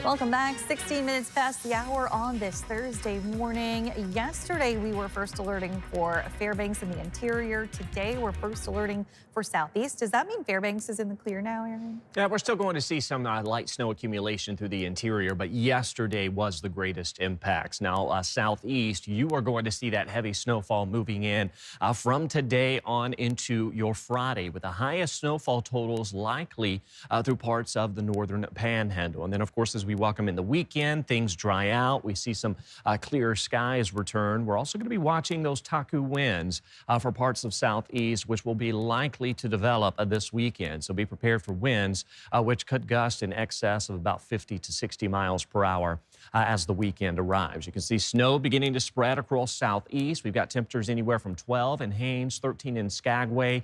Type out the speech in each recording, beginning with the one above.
Welcome back. 16 minutes past the hour on this Thursday morning. Yesterday, we were first alerting for Fairbanks in the interior. Today, we're first alerting for Southeast. Does that mean Fairbanks is in the clear now, Aaron? Yeah, we're still going to see some light snow accumulation through the interior, but yesterday was the greatest impacts. Now, Southeast, you are going to see that heavy snowfall moving in from today on into your Friday, with the highest snowfall totals likely through parts of the northern panhandle. And then, of course, as we welcome in the weekend, things dry out. We see some clearer skies return. We're also going to be watching those taku winds for parts of Southeast, which will be likely to develop this weekend. So be prepared for winds which could gust in excess of about 50 to 60 miles per hour as the weekend arrives. You can see snow beginning to spread across Southeast. We've got temperatures anywhere from 12 in Haines, 13 in Skagway,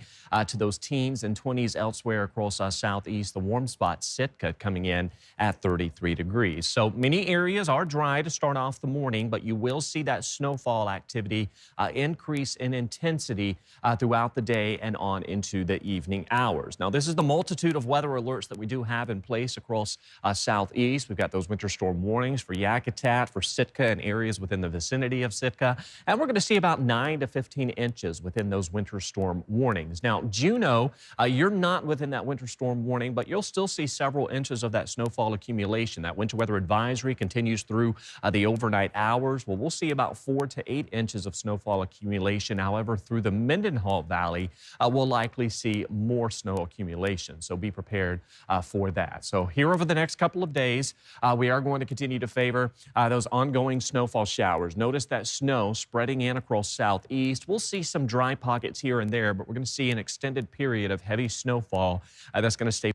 to those teens and 20s elsewhere across Southeast. The warm spot, Sitka, coming in at 33 degrees. So many areas are dry to start off the morning, but you will see that snowfall activity increase in intensity throughout the day and on into the evening hours. Now, this is the multitude of weather alerts that we do have in place across Southeast. We've got those winter storm warnings for Yakutat, for Sitka, and areas within the vicinity of Sitka. And we're going to see about 9 to 15 inches within those winter storm warnings. Now, Juneau, you're not within that winter storm warning, but you'll still see several inches of that snowfall accumulation. That winter weather advisory continues through the overnight hours. Well, we'll see about 4 to 8 inches of snowfall accumulation. However, through the Mendenhall Valley, we'll likely see more snow accumulation. So be prepared for that. So here over the next couple of days, we are going to continue to favor those ongoing snowfall showers. Notice that snow spreading in across Southeast. We'll see some dry pockets here and there, but we're going to see an extended period of heavy snowfall that's going to stay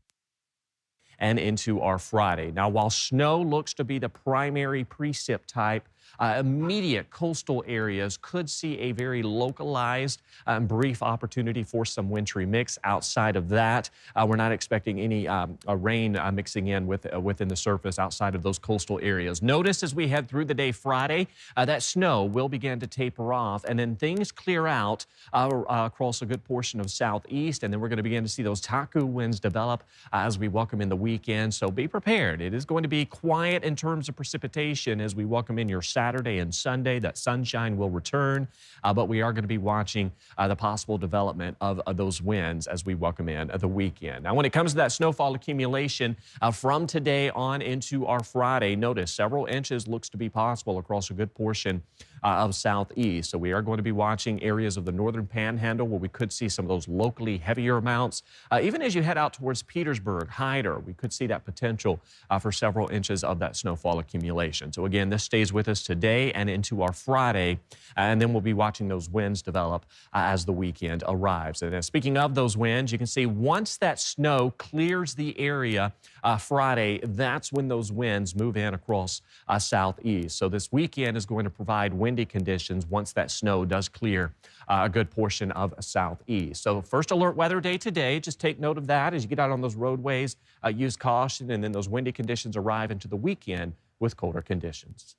and into our Friday. Now, while snow looks to be the primary precip type, immediate coastal areas could see a very localized brief opportunity for some wintry mix. Outside of that, we're not expecting any rain mixing in within the surface outside of those coastal areas. Notice as we head through the day Friday, that snow will begin to taper off, and then things clear out across a good portion of Southeast, and then we're going to begin to see those taku winds develop as we welcome in the weekend. So be prepared. It is going to be quiet in terms of precipitation as we welcome in your Saturday and Sunday. That sunshine will return, but we are going to be watching the possible development of those winds as we welcome in the weekend. Now, when it comes to that snowfall accumulation from today on into our Friday, notice several inches looks to be possible across a good portion of Southeast. So we are going to be watching areas of the northern panhandle where we could see some of those locally heavier amounts. Even as you head out towards Petersburg, Hyder, we could see that potential for several inches of that snowfall accumulation. So again, this stays with us today and into our Friday, and then we'll be watching those winds develop as the weekend arrives. And speaking of those winds, you can see once that snow clears the area Friday, that's when those winds move in across Southeast. So this weekend is going to provide windy conditions once that snow does clear a good portion of Southeast. So first alert weather day today, just take note of that as you get out on those roadways, use caution, and then those windy conditions arrive into the weekend with colder conditions.